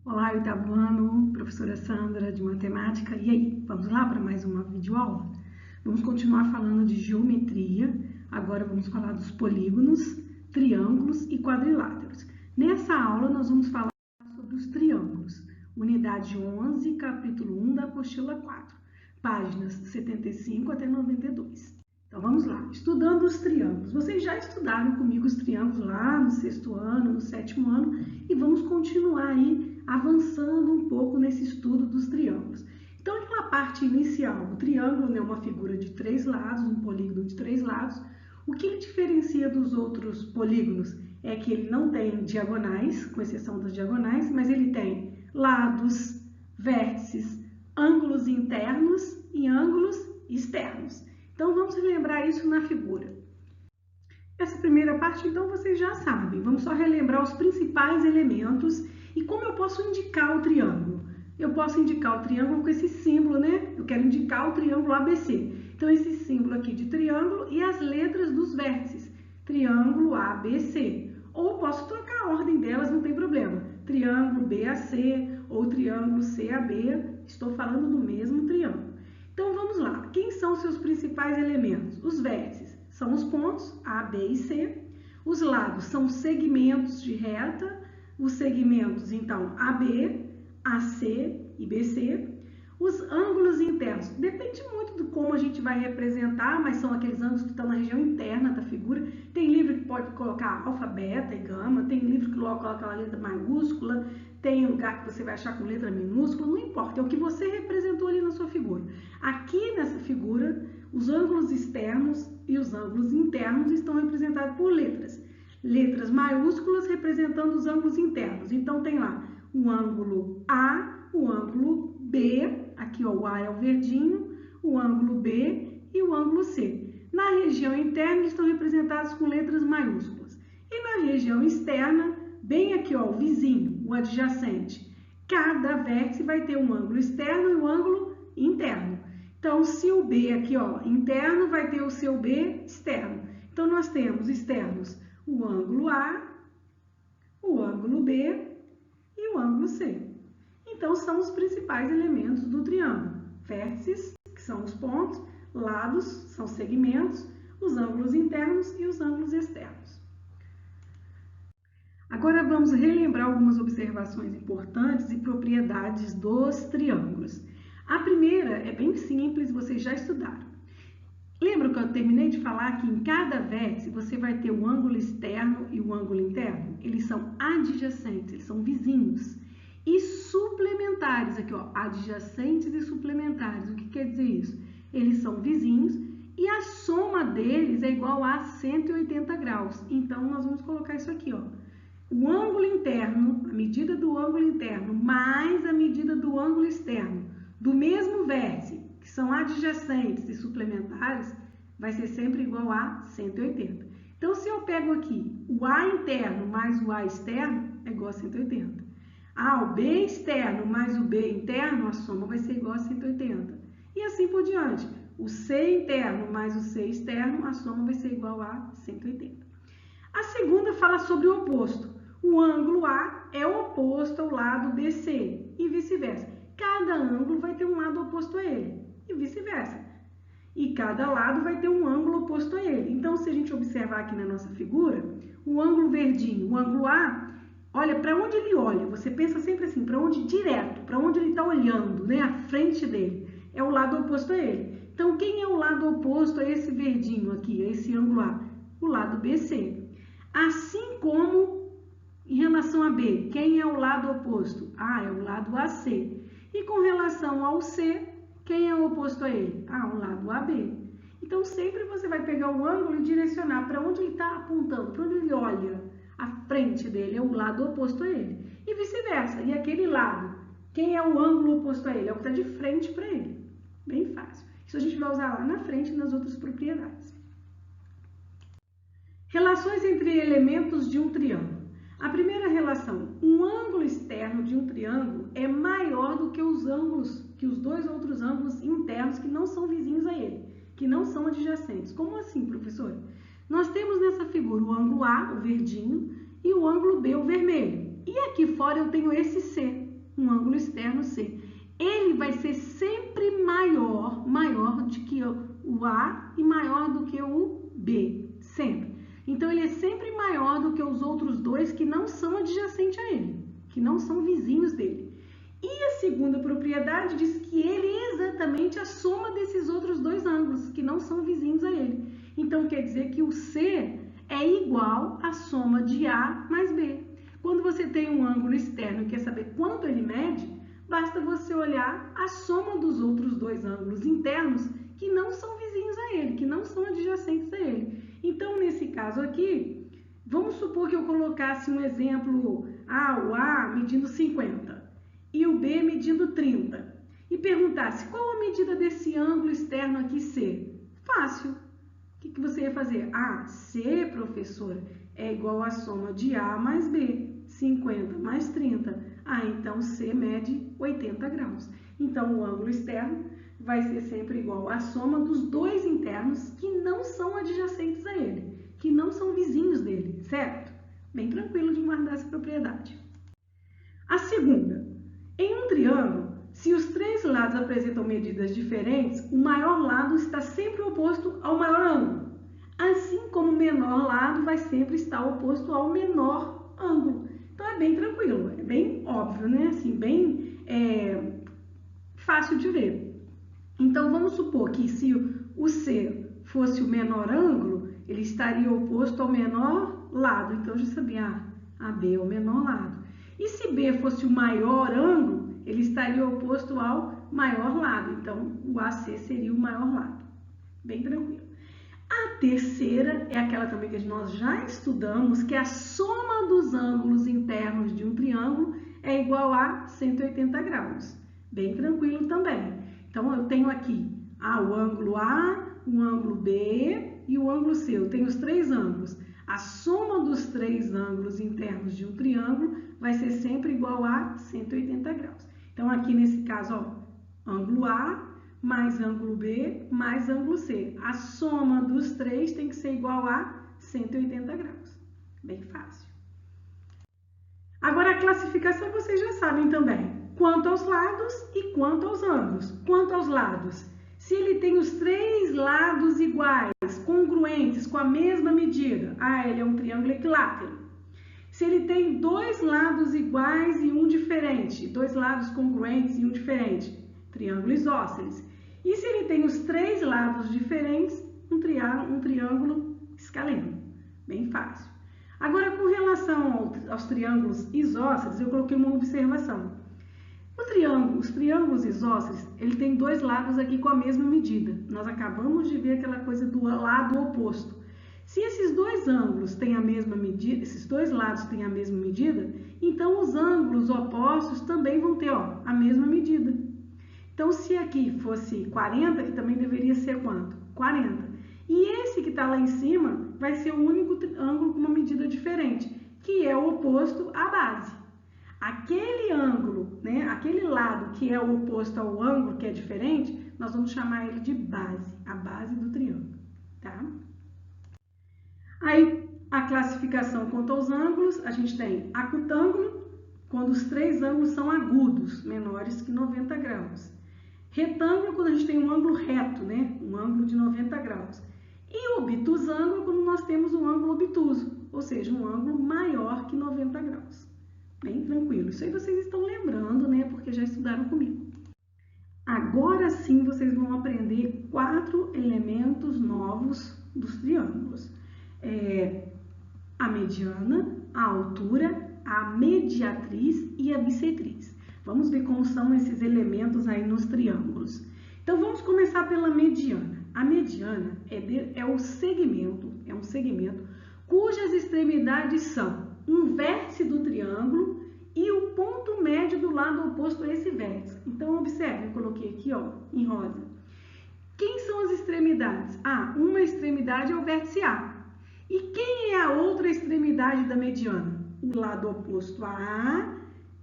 Olá, oitavo ano, professora Sandra de matemática. E aí, vamos lá para mais uma videoaula? Vamos continuar falando de geometria. Agora vamos falar dos polígonos, triângulos e quadriláteros. Nessa aula nós vamos falar sobre os triângulos. Unidade 11, capítulo 1 da apostila 4, páginas 75 até 92. Então vamos lá, estudando os triângulos. Vocês já estudaram comigo os triângulos lá no sexto ano, no sétimo ano, e vamos continuar aí avançando um pouco nesse estudo dos triângulos. Então, aquela parte inicial, o triângulo é uma figura de três lados, um polígono de três lados. O que ele diferencia dos outros polígonos é que ele não tem diagonais, com exceção das diagonais, mas ele tem lados, vértices, ângulos internos e ângulos externos. Então, vamos relembrar isso na figura. Essa primeira parte, então, vocês já sabem. Vamos só relembrar os principais elementos e como eu posso indicar o triângulo. Eu posso indicar o triângulo com esse símbolo, né? Eu quero indicar o triângulo ABC. Então, esse símbolo aqui de triângulo e as letras dos vértices. Triângulo ABC. Ou posso trocar a ordem delas, não tem problema. Triângulo BAC ou triângulo CAB. Estou falando do mesmo triângulo. Então, vamos lá. Quem são os seus principais elementos? Os vértices são os pontos A, B e C. Os lados são segmentos de reta. Os segmentos, então, AB, AC e BC. Os ângulos internos, depende muito de como a gente vai representar, mas são aqueles ângulos que estão na região interna da figura. Tem livro que pode colocar alfa, beta e gama, tem livro que coloca aquela letra maiúscula, tem lugar que você vai achar com letra minúscula, não importa, é o que você representou ali na sua figura. Aqui nessa figura, os ângulos externos e os ângulos internos estão representados por letras. Letras maiúsculas representando os ângulos internos. Então, tem lá o ângulo A, o ângulo B, aqui ó, o A é o verdinho, o ângulo B e o ângulo C. Na região interna, eles estão representados com letras maiúsculas. E na região externa, bem aqui ó, o vizinho, o adjacente. Cada vértice vai ter um ângulo externo e um ângulo interno. Então, se o B aqui ó, interno, vai ter o seu B externo. Então, nós temos externos o ângulo A, o ângulo B e o ângulo C. Então, são os principais elementos do triângulo. Vértices, que são os pontos, lados, são segmentos, os ângulos internos e os ângulos externos. Agora, vamos relembrar algumas observações importantes e propriedades dos triângulos. A primeira é bem simples, vocês já estudaram. Lembra que eu terminei de falar que em cada vértice você vai ter o ângulo externo e o ângulo interno? Eles são adjacentes, eles são vizinhos. E suplementares, aqui ó, adjacentes e suplementares. O que quer dizer isso? Eles são vizinhos e a soma deles é igual a 180 graus. Então, nós vamos colocar isso aqui, ó. O ângulo interno, a medida do ângulo interno, mais a medida do ângulo externo, do mesmo vértice, que são adjacentes e suplementares, vai ser sempre igual a 180. Então, se eu pego aqui o A interno mais o A externo, é igual a 180. O B externo mais o B interno, a soma vai ser igual a 180. E assim por diante. O C interno mais o C externo, a soma vai ser igual a 180. A segunda fala sobre o oposto. O ângulo A é oposto ao lado BC e vice-versa. Cada ângulo vai ter um lado oposto a ele e vice-versa. E cada lado vai ter um ângulo oposto a ele. Então, se a gente observar aqui na nossa figura, o ângulo verdinho, o ângulo A, olha, para onde ele olha? Você pensa sempre assim, para onde direto, para onde ele está olhando, né? A frente dele é o lado oposto a ele. Então, quem é o lado oposto a esse verdinho aqui, a esse ângulo A? O lado BC. Assim como em relação a B, quem é o lado oposto? É o lado AC. E com relação ao C, quem é o oposto a ele? O lado AB. Então, sempre você vai pegar o ângulo e direcionar para onde ele está apontando, para onde ele olha. A frente dele é o lado oposto a ele. E vice-versa. E aquele lado, quem é o ângulo oposto a ele? É o que está de frente para ele. Bem fácil. Isso a gente vai usar lá na frente nas outras propriedades. Relações entre elementos de um triângulo. A primeira relação, um ângulo externo de um triângulo é maior do que os dois outros ângulos internos que não são vizinhos a ele, que não são adjacentes. Como assim, professor? Nós temos nessa figura o ângulo A, o verdinho, e o ângulo B, o vermelho. E aqui fora eu tenho esse C, um ângulo externo C. Ele vai ser sempre maior do que o A e maior do que o B, sempre. Então, ele é sempre maior do que os outros dois que não são adjacentes a ele, que não são vizinhos dele. E a segunda propriedade diz que ele é exatamente a soma desses outros dois ângulos, que não são vizinhos a ele. Então, quer dizer que o C é igual à soma de A mais B. Quando você tem um ângulo externo e quer saber quanto ele mede, basta você olhar a soma dos outros dois ângulos internos que não são vizinhos a ele, que não são adjacentes a ele. Então, nesse caso aqui, vamos supor que eu colocasse um exemplo, o A medindo 50 e o B medindo 30, e perguntasse qual a medida desse ângulo externo aqui C? Fácil. O que você ia fazer? C, professora, é igual à soma de A mais B, 50 mais 30. Então C mede 80 graus. Então, o ângulo externo vai ser sempre igual à soma dos dois internos que não são adjacentes a ele, que não são vizinhos dele, certo? Bem tranquilo de guardar essa propriedade. A segunda, em um triângulo, se os três lados apresentam medidas diferentes, o maior lado está sempre oposto ao maior ângulo, assim como o menor lado vai sempre estar oposto ao menor ângulo. Então, é bem tranquilo, é bem óbvio, né? Assim, bem fácil de ver. Então, vamos supor que se o C fosse o menor ângulo, ele estaria oposto ao menor lado. Então, já sabia, AB é o menor lado. E se B fosse o maior ângulo, ele estaria oposto ao maior lado. Então, o AC seria o maior lado. Bem tranquilo. A terceira é aquela também que nós já estudamos, que a soma dos ângulos internos de um triângulo é igual a 180 graus. Bem tranquilo também. Então, eu tenho aqui o ângulo A, o ângulo B e o ângulo C. Eu tenho os três ângulos. A soma dos três ângulos internos de um triângulo vai ser sempre igual a 180 graus. Então, aqui nesse caso, ângulo A mais ângulo B mais ângulo C. A soma dos três tem que ser igual a 180 graus. Bem fácil. Agora, a classificação vocês já sabem também. Quanto aos lados e quanto aos ângulos. Quanto aos lados, se ele tem os três lados iguais, congruentes, com a mesma medida, ele é um triângulo equilátero. Se ele tem dois lados iguais e um diferente, dois lados congruentes e um diferente, triângulo isósceles. E se ele tem os três lados diferentes, um triângulo escaleno. Bem fácil. Agora, com relação aos triângulos isósceles, eu coloquei uma observação. Os triângulos isósceles, ele tem dois lados aqui com a mesma medida. Nós acabamos de ver aquela coisa do lado oposto. Se esses dois ângulos têm a mesma medida, esses dois lados têm a mesma medida, então os ângulos opostos também vão ter a mesma medida. Então, se aqui fosse 40, aqui também deveria ser quanto? 40. E esse que está lá em cima vai ser o único ângulo com uma medida diferente, que é o oposto à base. Aquele ângulo, aquele lado que é o oposto ao ângulo que é diferente, nós vamos chamar ele de base, a base do triângulo, tá? Aí, a classificação quanto aos ângulos, a gente tem acutângulo, quando os três ângulos são agudos, menores que 90 graus. Retângulo, quando a gente tem um ângulo reto, um ângulo de 90 graus. E obtusângulo, quando nós temos um ângulo obtuso, ou seja, um ângulo maior que 90 graus. Bem tranquilo. Isso aí vocês estão lembrando, porque já estudaram comigo. Agora sim vocês vão aprender 4 elementos novos dos triângulos. A mediana, a altura, a mediatriz e a bissetriz. Vamos ver como são esses elementos aí nos triângulos. Então, vamos começar pela mediana. A mediana é um segmento cujas extremidades são um vértice do triângulo e o ponto médio do lado oposto a esse vértice. Então, observe, eu coloquei aqui, em rosa. Quem são as extremidades? Uma extremidade é o vértice A. E quem é a outra extremidade da mediana? O lado oposto a A,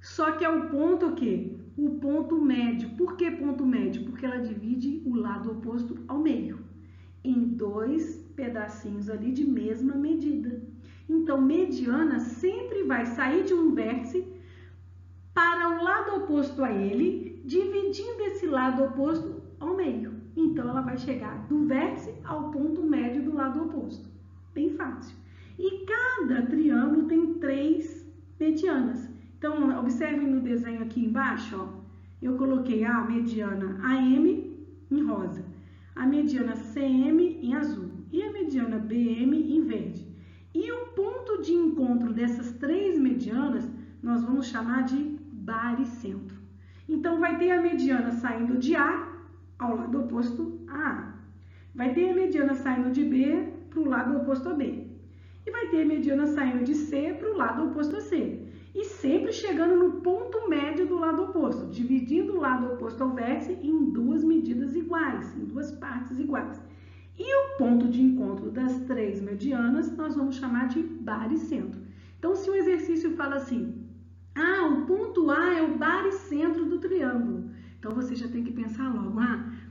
só que é o ponto o quê? O ponto médio. Por que ponto médio? Porque ela divide o lado oposto ao meio, em dois pedacinhos ali de mesma medida. Então, mediana sempre vai sair de um vértice para o lado oposto a ele, dividindo esse lado oposto ao meio. Então, ela vai chegar do vértice ao ponto médio do lado oposto. Bem fácil. E cada triângulo tem 3 medianas. Então, observem no desenho aqui embaixo, ó, eu coloquei a mediana AM em rosa, a mediana CM em azul e a mediana BM em verde. E o ponto de encontro dessas 3 medianas nós vamos chamar de baricentro. Então, vai ter a mediana saindo de A ao lado oposto a A. Vai ter a mediana saindo de B para o lado oposto a B. E vai ter a mediana saindo de C para o lado oposto a C. E sempre chegando no ponto médio do lado oposto, dividindo o lado oposto ao vértice em 2 medidas iguais, em 2 partes iguais. E o ponto de encontro das 3 medianas nós vamos chamar de baricentro. Então, se o exercício fala assim, o ponto A é o baricentro do triângulo. Então, você já tem que pensar logo,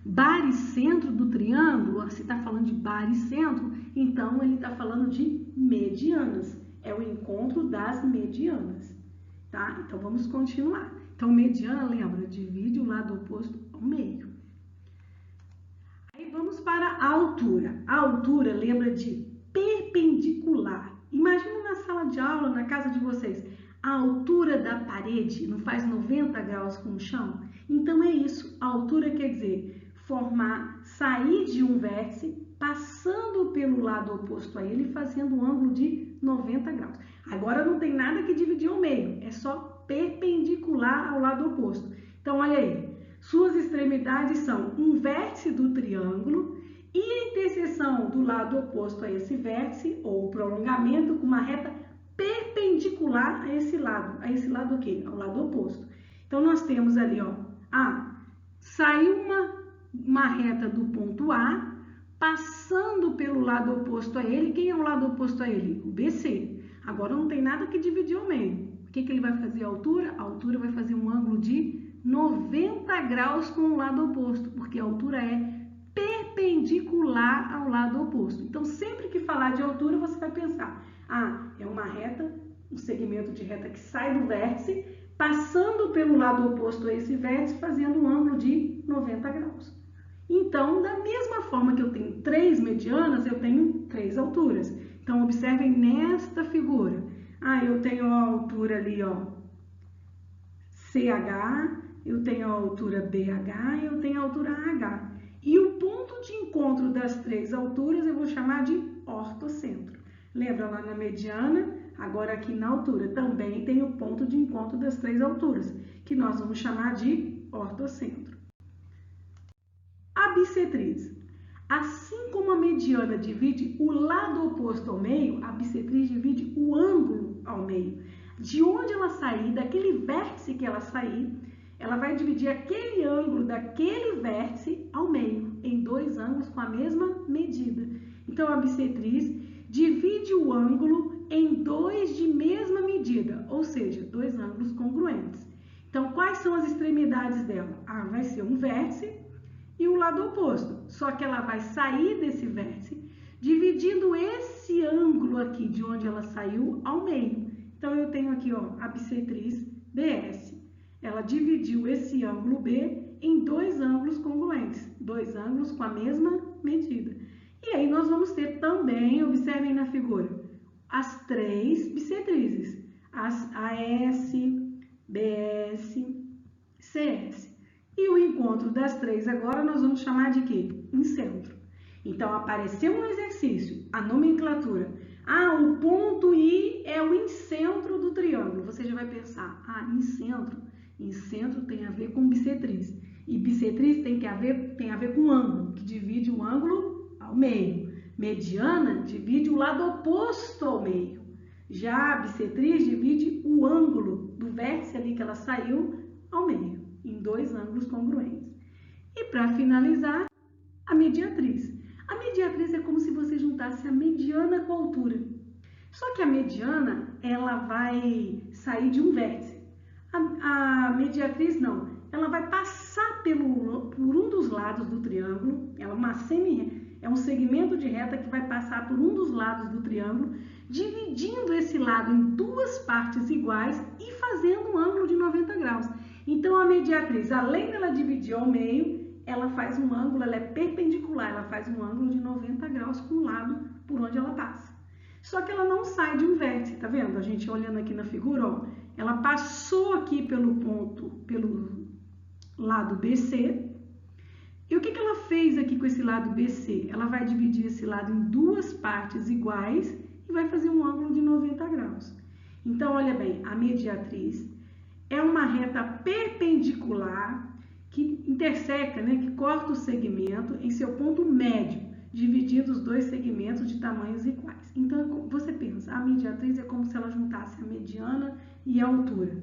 baricentro do triângulo, se está falando de baricentro, então ele está falando de medianas. É o encontro das medianas, tá? Então, vamos continuar. Então, mediana, lembra, divide o lado oposto ao meio. Aí, vamos para a altura. A altura lembra de perpendicular. Imagina na sala de aula, na casa de vocês, a altura da parede não faz 90 graus com o chão? Então, é isso. A altura quer dizer sair de um vértice, passando pelo lado oposto a ele, fazendo um ângulo de 90 graus. Agora não tem nada que dividir ao meio, é só perpendicular ao lado oposto. Então, olha aí, suas extremidades são um vértice do triângulo e a interseção do lado oposto a esse vértice, ou o prolongamento com uma reta perpendicular a esse lado o quê? Ao lado oposto. Então, nós temos ali, ó, saiu uma reta do ponto A, passando pelo lado oposto a ele. Quem é o lado oposto a ele? O BC. Agora não tem nada que dividir ao meio. O que ele vai fazer a altura? A altura vai fazer um ângulo de 90 graus com o lado oposto, porque a altura é perpendicular ao lado oposto. Então, sempre que falar de altura, você vai pensar, é uma reta, um segmento de reta que sai do vértice, passando pelo lado oposto a esse vértice, fazendo um ângulo de 90 graus. Então, da mesma forma que eu tenho 3 medianas, eu tenho 3 alturas. Então, observem nesta figura. Eu tenho a altura ali, ó, CH, eu tenho a altura BH e eu tenho a altura AH. E o ponto de encontro das 3 alturas eu vou chamar de ortocentro. Lembra lá na mediana? Agora aqui na altura também tem o ponto de encontro das 3 alturas, que nós vamos chamar de ortocentro. A bissetriz. Assim como a mediana divide o lado oposto ao meio, a bissetriz divide o ângulo ao meio. De onde ela sair, daquele vértice que ela sair, ela vai dividir aquele ângulo daquele vértice ao meio, em 2 ângulos com a mesma medida. Então, a bissetriz divide o ângulo em 2 de mesma medida, ou seja, 2 ângulos congruentes. Então, quais são as extremidades dela? Vai ser um vértice e o lado oposto, só que ela vai sair desse vértice, dividindo esse ângulo aqui de onde ela saiu ao meio. Então, eu tenho aqui, ó, a bissetriz BS. Ela dividiu esse ângulo B em 2 ângulos congruentes, 2 ângulos com a mesma medida. E aí, nós vamos ter também, observem na figura, as 3 bissetrizes, as AS, BS, CS. E o encontro das 3 agora nós vamos chamar de quê? Incentro. Então, apareceu no exercício a nomenclatura. O ponto I é o incentro do triângulo. Você já vai pensar, incentro tem a ver com bissetriz. E bissetriz tem a ver com ângulo, que divide o ângulo ao meio. Mediana divide o lado oposto ao meio. Já a bissetriz divide o ângulo do vértice ali que ela saiu ao meio, em 2 ângulos congruentes. E para finalizar, a mediatriz. A mediatriz é como se você juntasse a mediana com a altura. Só que a mediana, ela vai sair de um vértice. A mediatriz não, ela vai passar por um dos lados do triângulo, ela é uma é um segmento de reta que vai passar por um dos lados do triângulo, dividindo esse lado em duas partes iguais e fazendo um ângulo de 90 graus. Então, a mediatriz, além dela dividir ao meio, ela faz um ângulo, ela é perpendicular, ela faz um ângulo de 90 graus com o lado por onde ela passa. Só que ela não sai de um vértice, tá vendo? A gente olhando aqui na figura, ó, ela passou aqui pelo lado BC. E o que ela fez aqui com esse lado BC? Ela vai dividir esse lado em duas partes iguais e vai fazer um ângulo de 90 graus. Então, olha bem, a mediatriz é uma reta perpendicular que interseca, né, que corta o segmento em seu ponto médio, dividindo os dois segmentos de tamanhos iguais. Então, você pensa, a mediatriz é como se ela juntasse a mediana e a altura.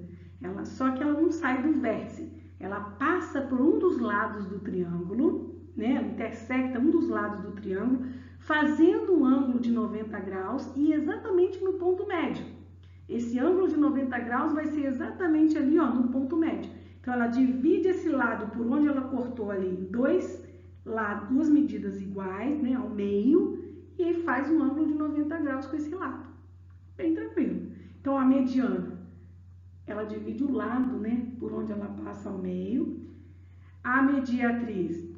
Só que ela não sai do vértice, ela passa por um dos lados do triângulo, né, intersecta um dos lados do triângulo, fazendo um ângulo de 90 graus e exatamente no ponto médio. Esse ângulo de 90 graus vai ser exatamente ali, ó, no ponto médio. Então, ela divide esse lado por onde ela cortou ali em duas medidas iguais, né, ao meio, e aí faz um ângulo de 90 graus com esse lado. Bem tranquilo. Então, a mediana, ela divide o lado, né, por onde ela passa ao meio. A mediatriz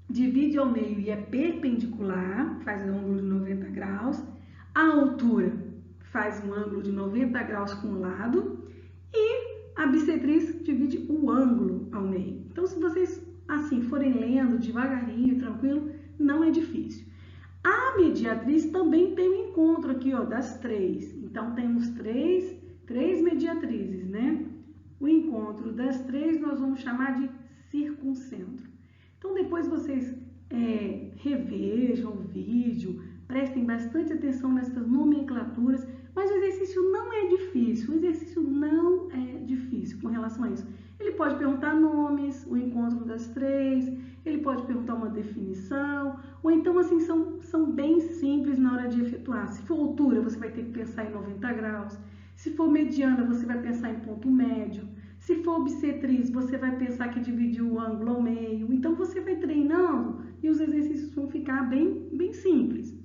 divide ao meio e é perpendicular, faz um ângulo de 90 graus. A altura faz um ângulo de 90 graus com o lado. E a bissetriz divide o ângulo ao meio. Então, se vocês, assim, forem lendo devagarinho, tranquilo, não é difícil. A mediatriz também tem um encontro aqui, ó, das três. Então, temos três mediatrizes, né? O encontro das três nós vamos chamar de circuncentro. Então, depois vocês revejam o vídeo, prestem bastante atenção nessas nomenclaturas, mas o exercício não é difícil, com relação a isso. Ele pode perguntar nomes, o encontro das três, ele pode perguntar uma definição, ou então, assim, são bem simples na hora de efetuar. Se for altura, você vai ter que pensar em 90 graus. Se for mediana, você vai pensar em ponto médio. Se for bissetriz, você vai pensar que dividiu o ângulo ao meio. Então, você vai treinando e os exercícios vão ficar bem simples.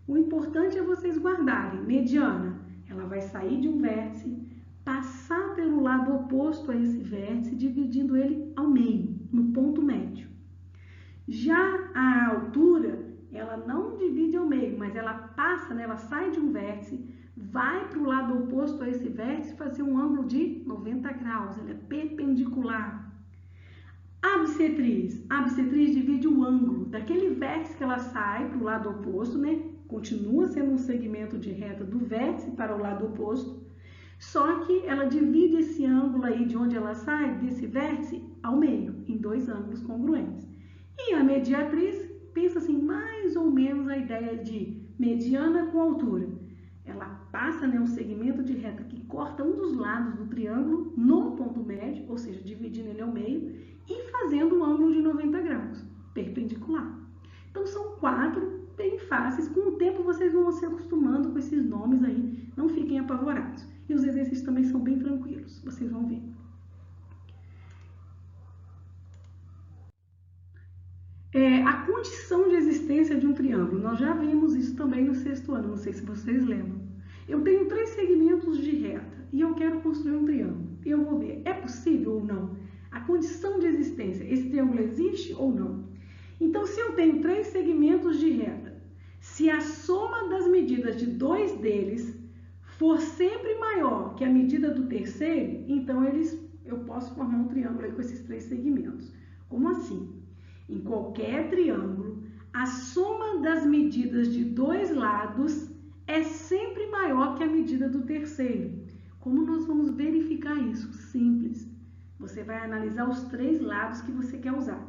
O importante é vocês guardarem. Mediana, ela vai sair de um vértice, passar pelo lado oposto a esse vértice, dividindo ele ao meio, no ponto médio. Já a altura, ela não divide ao meio, mas ela passa, né, ela sai de um vértice, vai para o lado oposto a esse vértice, fazer um ângulo de 90 graus, ela é perpendicular. A bissetriz divide o ângulo daquele vértice que ela sai para o lado oposto, né? Continua sendo um segmento de reta do vértice para o lado oposto, só que ela divide esse ângulo aí de onde ela sai, desse vértice, ao meio, em dois ângulos congruentes. E a mediatriz pensa assim, mais ou menos a ideia de mediana com altura. Ela passa, né, um segmento de reta que corta um dos lados do triângulo no ponto médio, ou seja, dividindo ele ao meio e fazendo um ângulo de 90 graus, perpendicular. Então, são quatro bem fáceis. Com o tempo, vocês vão se acostumando com esses nomes aí, não fiquem apavorados. E os exercícios também são bem tranquilos, vocês vão ver. A condição de existência de um triângulo, nós já vimos isso também no 6º ano, não sei se vocês lembram. Eu tenho 3 segmentos de reta e eu quero construir um triângulo. E eu vou ver, é possível ou não? A condição de existência, esse triângulo existe ou não? Então, se eu tenho 3 segmentos de reta, se a soma das medidas de 2 deles for sempre maior que a medida do terceiro, então eu posso formar um triângulo aí com esses 3 segmentos. Como assim? Em qualquer triângulo, a soma das medidas de 2 lados é sempre maior que a medida do terceiro. Como nós vamos verificar isso? Simples. Você vai analisar os 3 lados que você quer usar.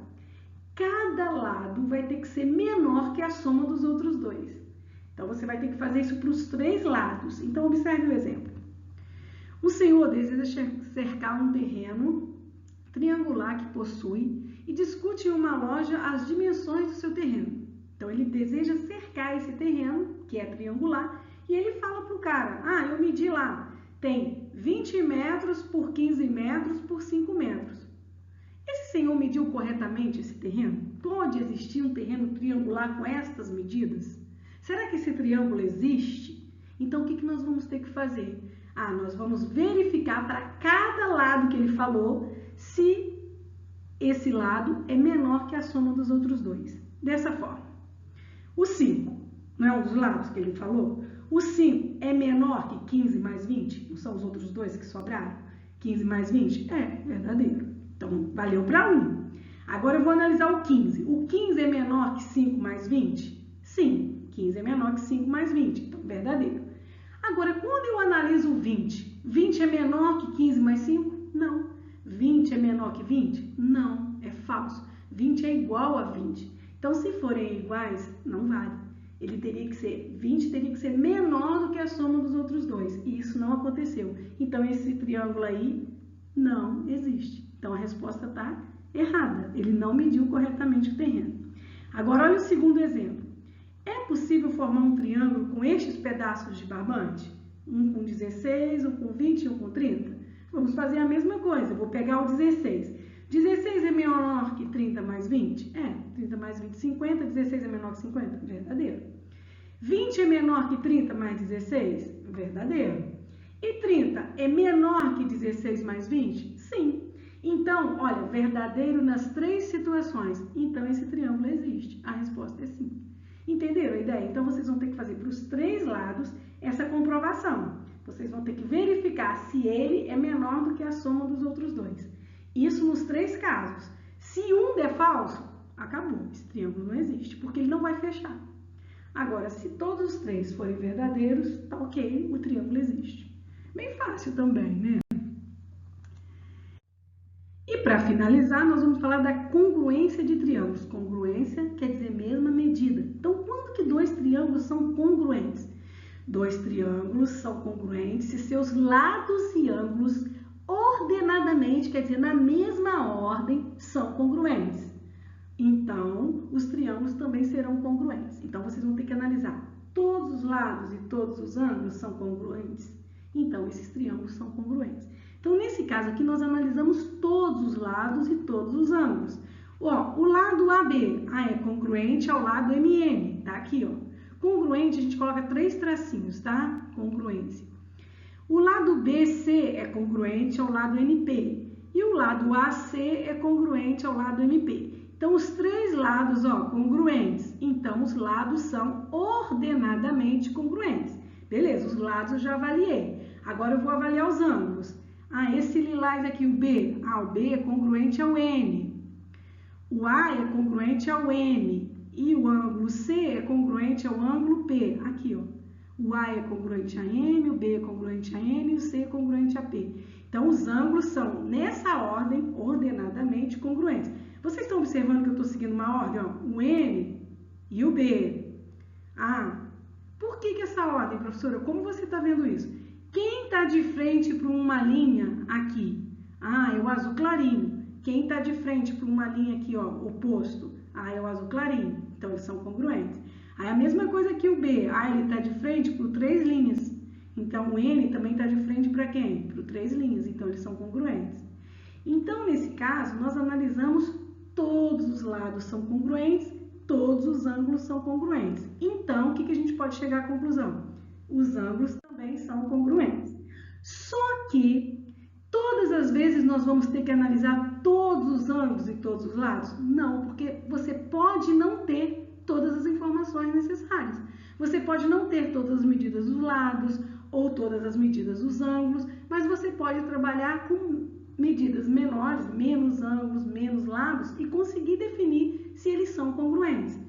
Cada lado vai ter que ser menor que a soma dos outros 2. Então, você vai ter que fazer isso para os 3 lados. Então, observe o exemplo. O senhor deseja cercar um terreno triangular que possui e discute em uma loja as dimensões do seu terreno. Então, ele deseja cercar esse terreno, que é triangular, e ele fala para o cara, eu medi lá, tem 20 metros por 15 metros por 5 metros. Esse senhor Senhor mediu corretamente esse terreno? Pode existir um terreno triangular com estas medidas? Será que esse triângulo existe? Então, o que nós vamos ter que fazer? Nós vamos verificar para cada lado que ele falou se esse lado é menor que a soma dos outros dois. Dessa forma, o 5, não é um dos lados que ele falou? O 5 é menor que 15 mais 20? Não são os outros dois que sobraram? 15 mais 20? É verdadeiro. Então, valeu para 1. Agora eu vou analisar o 15. O 15 é menor que 5 mais 20? Sim, 15 é menor que 5 mais 20. Então, verdadeiro. Agora, quando eu analiso o 20, 20 é menor que 15 mais 5? Não. 20 é menor que 20? Não, é falso. 20 é igual a 20. Então, se forem iguais, não vale. 20 teria que ser menor do que a soma dos outros dois. E isso não aconteceu. Então, esse triângulo aí não existe. Então, a resposta está errada. Ele não mediu corretamente o terreno. Agora, olha o segundo exemplo. É possível formar um triângulo com estes pedaços de barbante? Um com 16, um com 20 e um com 30? Vamos fazer a mesma coisa. Eu vou pegar o 16. 16 é menor que 30 mais 20? 30 mais 20, 50. 16 é menor que 50? Verdadeiro. 20 é menor que 30 mais 16? Verdadeiro. E 30 é menor que 16 mais 20? Sim. Então, olha, verdadeiro nas 3 situações. Então, esse triângulo existe. A resposta é sim. Entenderam a ideia? Então, vocês vão ter que fazer para os 3 lados essa comprovação. Vocês vão ter que verificar se ele é menor do que a soma dos outros dois. Isso nos 3 casos. Se um der falso, acabou. Esse triângulo não existe, porque ele não vai fechar. Agora, se todos os 3 forem verdadeiros, tá ok, o triângulo existe. Bem fácil também, né? E para finalizar, nós vamos falar da congruência de triângulos. Congruência quer dizer mesma medida. Então, quando que 2 triângulos são congruentes? 2 triângulos são congruentes se seus lados e ângulos ordenadamente, quer dizer, na mesma ordem, são congruentes. Então, os triângulos também serão congruentes. Então, vocês vão ter que analisar todos os lados e todos os ângulos são congruentes. Então, esses triângulos são congruentes. Então, nesse caso aqui, nós analisamos todos os lados e todos os ângulos. Ó, o lado AB é congruente ao lado MM, tá aqui, ó. Congruente, a gente coloca 3 tracinhos, tá? Congruência. O lado BC é congruente ao lado NP. E o lado AC é congruente ao lado MP. Então, os 3 lados, ó, congruentes. Então, os lados são ordenadamente congruentes. Beleza, os lados eu já avaliei. Agora, eu vou avaliar os ângulos. Esse lilás aqui, o B. O B é congruente ao N. O A é congruente ao M. E o ângulo C é congruente ao ângulo P. Aqui, ó. O A é congruente a M, o B é congruente a N e o C é congruente a P. Então, os ângulos são, nessa ordem, ordenadamente congruentes. Vocês estão observando que eu estou seguindo uma ordem, ó? O N e o B. Por que essa ordem, professora? Como você está vendo isso? Quem está de frente para uma linha aqui? É o azul clarinho. Quem está de frente para uma linha aqui, ó, oposto? É o azul clarinho. Então, eles são congruentes. Aí, a mesma coisa que o B. Ele está de frente por 3 linhas. Então, o N também está de frente para quem? Para 3 linhas. Então, eles são congruentes. Então, nesse caso, nós analisamos todos os lados são congruentes, todos os ângulos são congruentes. Então, o que a gente pode chegar à conclusão? Os ângulos também são congruentes. Só que todas as vezes nós vamos ter que analisar todos os ângulos e todos os lados? Não, porque você pode não ter todas as informações necessárias. Você pode não ter todas as medidas dos lados ou todas as medidas dos ângulos, mas você pode trabalhar com medidas menores, menos ângulos, menos lados e conseguir definir se eles são congruentes.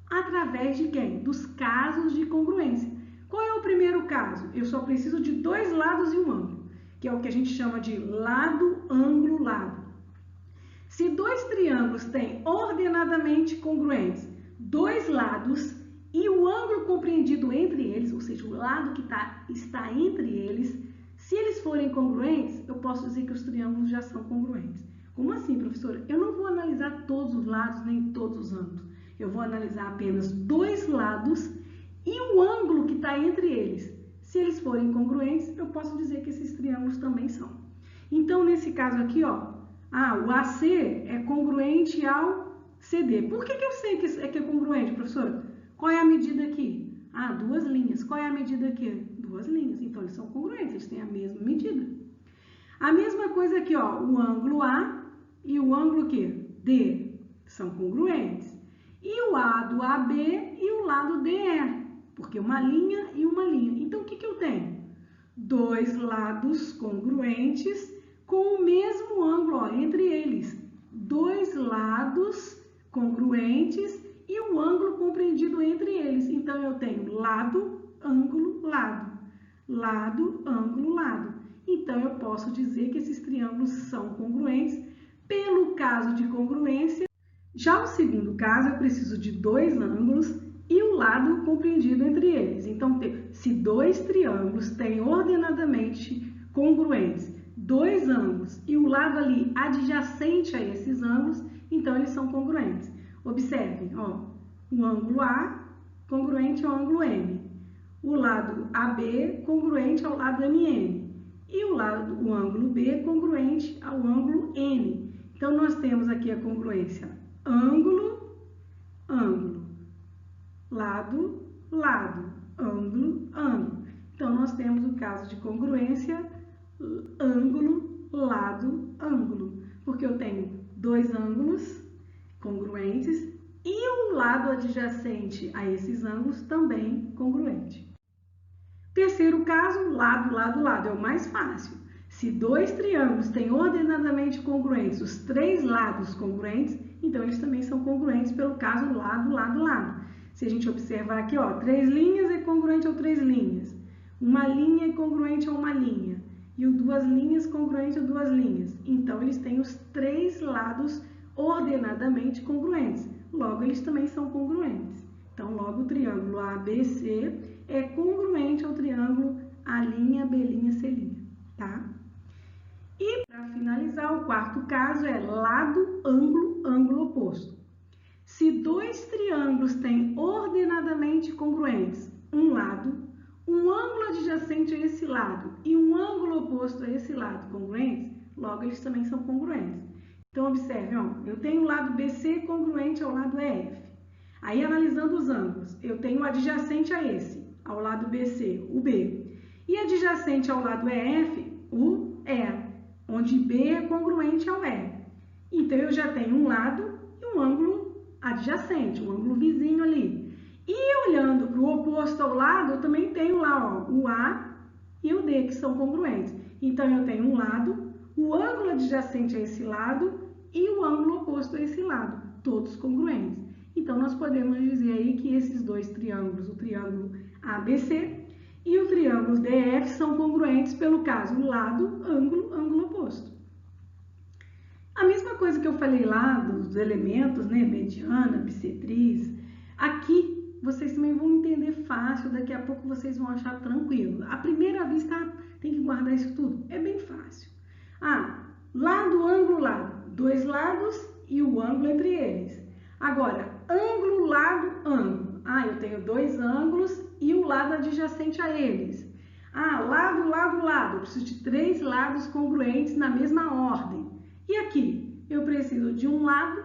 Através de quem? Dos casos de congruência. Qual é o primeiro caso? Eu só preciso de 2 lados e um ângulo, que é o que a gente chama de lado, ângulo, lado. Se 2 triângulos têm ordenadamente congruentes 2 lados e o ângulo compreendido entre eles, ou seja, o lado que está entre eles, se eles forem congruentes, eu posso dizer que os triângulos já são congruentes. Como assim, professora? Eu não vou analisar todos os lados nem todos os ângulos. Eu vou analisar apenas 2 lados e o ângulo que está entre eles. Se eles forem congruentes, eu posso dizer que esses triângulos também são. Então, nesse caso aqui, ó, Ah, o AC é congruente ao CD. Por que eu sei que é congruente, professora? Qual é a medida aqui? Ah, 2 linhas. Qual é a medida aqui? 2 linhas. Então, eles são congruentes, eles têm a mesma medida. A mesma coisa aqui, ó, o ângulo A e o ângulo aqui, D, são congruentes. E o lado AB e o lado DE, porque uma linha e uma linha. Então, o que eu tenho? 2 lados congruentes com o mesmo ângulo, ó, entre eles. 2 lados congruentes e o ângulo compreendido entre eles. Então, eu tenho lado, ângulo, lado. Lado, ângulo, lado. Então, eu posso dizer que esses triângulos são congruentes pelo caso de congruência. Já o segundo caso, eu preciso de 2 ângulos e o lado compreendido entre eles. Então, se 2 triângulos têm ordenadamente congruentes 2 ângulos e o lado ali adjacente a esses ângulos, então eles são congruentes. Observem, ó, o ângulo A congruente ao ângulo M, o lado AB congruente ao lado MN e o ângulo B congruente ao ângulo N. Então, nós temos aqui a congruência ângulo, ângulo, lado, lado, ângulo, ângulo. Então, nós temos o caso de congruência ângulo, lado, ângulo, porque eu tenho 2 ângulos congruentes e o lado adjacente a esses ângulos também congruente. Terceiro caso, lado, lado, lado, é o mais fácil. Se 2 triângulos têm ordenadamente congruentes os 3 lados congruentes, então eles também são congruentes pelo caso lado, lado, lado. Se a gente observar aqui, ó, 3 linhas é congruente a 3 linhas, uma linha é congruente a uma linha e 2 linhas congruente a 2 linhas. Então, eles têm os 3 lados ordenadamente congruentes. Logo, eles também são congruentes. Então, logo, o triângulo ABC é congruente ao triângulo A'B', C'D, tá? E, para finalizar, o quarto caso é lado, ângulo, ângulo oposto. Se 2 triângulos têm ordenadamente congruentes um lado, um ângulo adjacente a esse lado e um ângulo oposto a esse lado congruentes, logo eles também são congruentes. Então, observe, ó, eu tenho o lado BC congruente ao lado EF. Aí, analisando os ângulos, eu tenho adjacente a esse, ao lado BC, o B. E adjacente ao lado EF, o E, onde B é congruente ao E. Então, eu já tenho um lado e um ângulo adjacente, um ângulo vizinho ali. E olhando para o oposto ao lado, eu também tenho lá, ó, o A e o D, que são congruentes. Então, eu tenho um lado, o ângulo adjacente a esse lado e o ângulo oposto a esse lado, todos congruentes. Então, nós podemos dizer aí que esses 2 triângulos, o triângulo ABC e o triângulo DF, são congruentes pelo caso lado, ângulo, ângulo oposto. A mesma coisa que eu falei lá dos elementos, né, mediana, bissetriz, aqui vocês também vão entender fácil, daqui a pouco vocês vão achar tranquilo. À primeira vista, tem que guardar isso tudo, é bem fácil. Ah, lado, ângulo, lado, 2 lados e o ângulo entre eles. Agora, ângulo, lado, ângulo. Ah, eu tenho 2 ângulos e o lado adjacente a eles. Ah, lado, lado, lado. Eu preciso de 3 lados congruentes na mesma ordem. E aqui, eu preciso de um lado,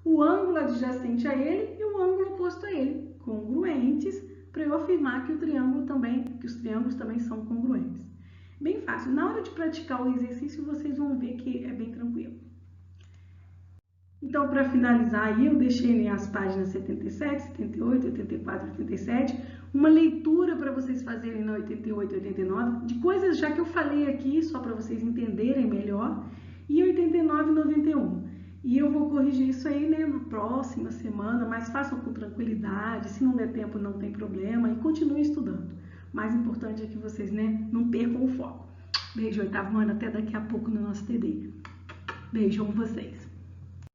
o ângulo adjacente a ele e o ângulo oposto a ele, congruentes, para eu afirmar que os triângulos também são congruentes. Bem fácil. Na hora de praticar o exercício, vocês vão ver que é bem tranquilo. Então, para finalizar aí, eu deixei as páginas 77, 78, 84 e 87, uma leitura para vocês fazerem na 88 e 89, de coisas já que eu falei aqui, só para vocês entenderem melhor, e 89 e 91. E eu vou corrigir isso aí, né, na próxima semana, mas façam com tranquilidade, se não der tempo não tem problema, e continuem estudando. O mais importante é que vocês, né, não percam o foco. Beijo, 8º ano, até daqui a pouco no nosso TD. Beijão vocês.